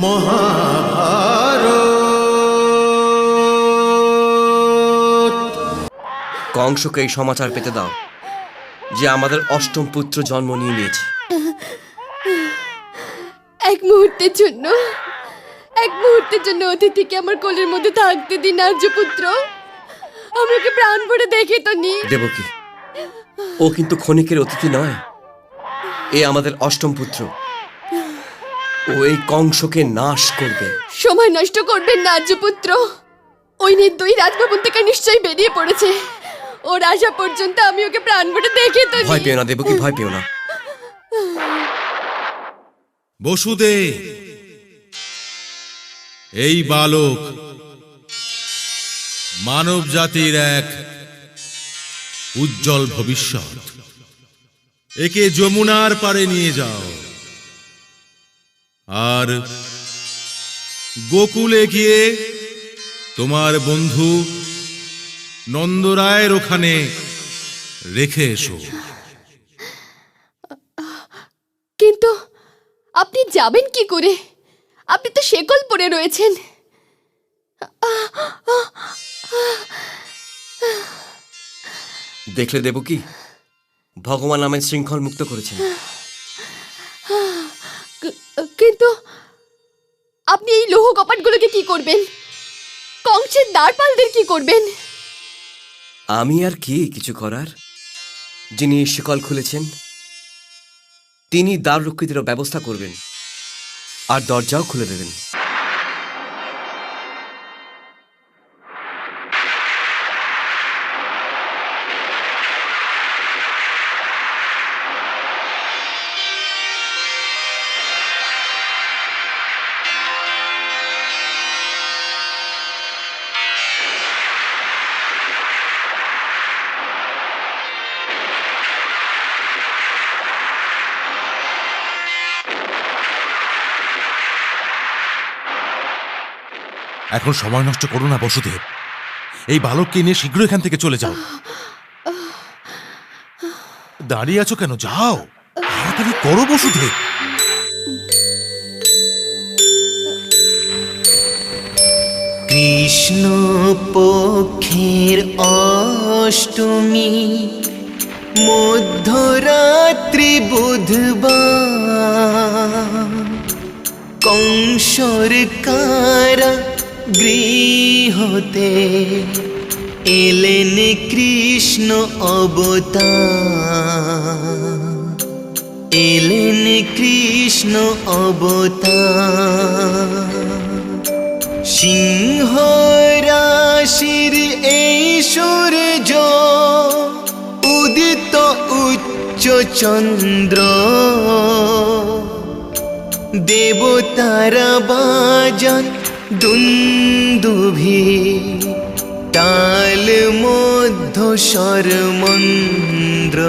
মহাভারত। কংসকে এই সমাচার পেতে দাও যে আমাদের অষ্টম পুত্র জন্ম নিয়ে নিয়েছে। এক মুহূর্তের জন্য অতিথিকে আমার কোলের মধ্যে থাকতে দিন আর্যপুত্র। আমাকে প্রাণ ভরে দেখে তো নি। দেবকী, ও কিন্তু ক্ষণিকের অতিথি নয়, এ আমাদের অষ্টম পুত্র। ও এই কংসকে নাশ করবে। সময় নষ্ট করবেন না আর্যপুত্র। ওই নির্দয়ী রাজভবন থেকে নিশ্চয়ই বেরিয়ে পড়েছে। ওর আসা পর্যন্ত আমি ওকে প্রাণ ভরে দেখে তো নি। ভয় পেও না দেবকী, ভয় পেও না। বসুদেব, এই বালক মানব জাতির এক উজ্জ্বল ভবিষ্যৎ। একে যমুনার পারে নিয়ে যাও, আর গোকুলে গিয়ে তোমার বন্ধু নন্দরায়ের ওখানে রেখে এসো। কিন্তু আপনি যাবেন কি করে? আপনি তো শেকল পরে রয়েছেন। দেখলে দেবকী, ভগবান আমায় শৃঙ্খল মুক্ত করেছেন। কিন্তু আপনি এই লৌহ কপাটগুলোকে কি করবেন? কংসের দ্বারপালদের কি করবেন? আমি আর কি কিছু করার? যিনি শিকল খুলেছেন তিনি দ্বার রক্ষিতের ব্যবস্থা করবেন আর দরজাও খুলে দেবেন। এখন সময় নষ্ট করো না বসুদেব, এই বালককে নিয়ে শীঘ্র এখান থেকে চলে যাও। দাঁড়িয়ে আছো কেন? যাও, তাড়াতাড়ি করো বসুদেব। কৃষ্ণ পক্ষের অষ্টমী মধ্যরাত্রি বুধবার, কংসর কারা গৃহতে এলেন কৃষ্ণ অবতার, এলেন কৃষ্ণ অবতার। সিংহ রাশির এই সূর্য উদিত উচ্চ চন্দ্র, দেবতারা বাজান দুন্দুভি, তাল মধ্য স্বরমন্দ্র,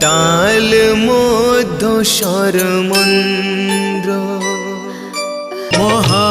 তাল মধ্য স্বরমন্দ্র। মহা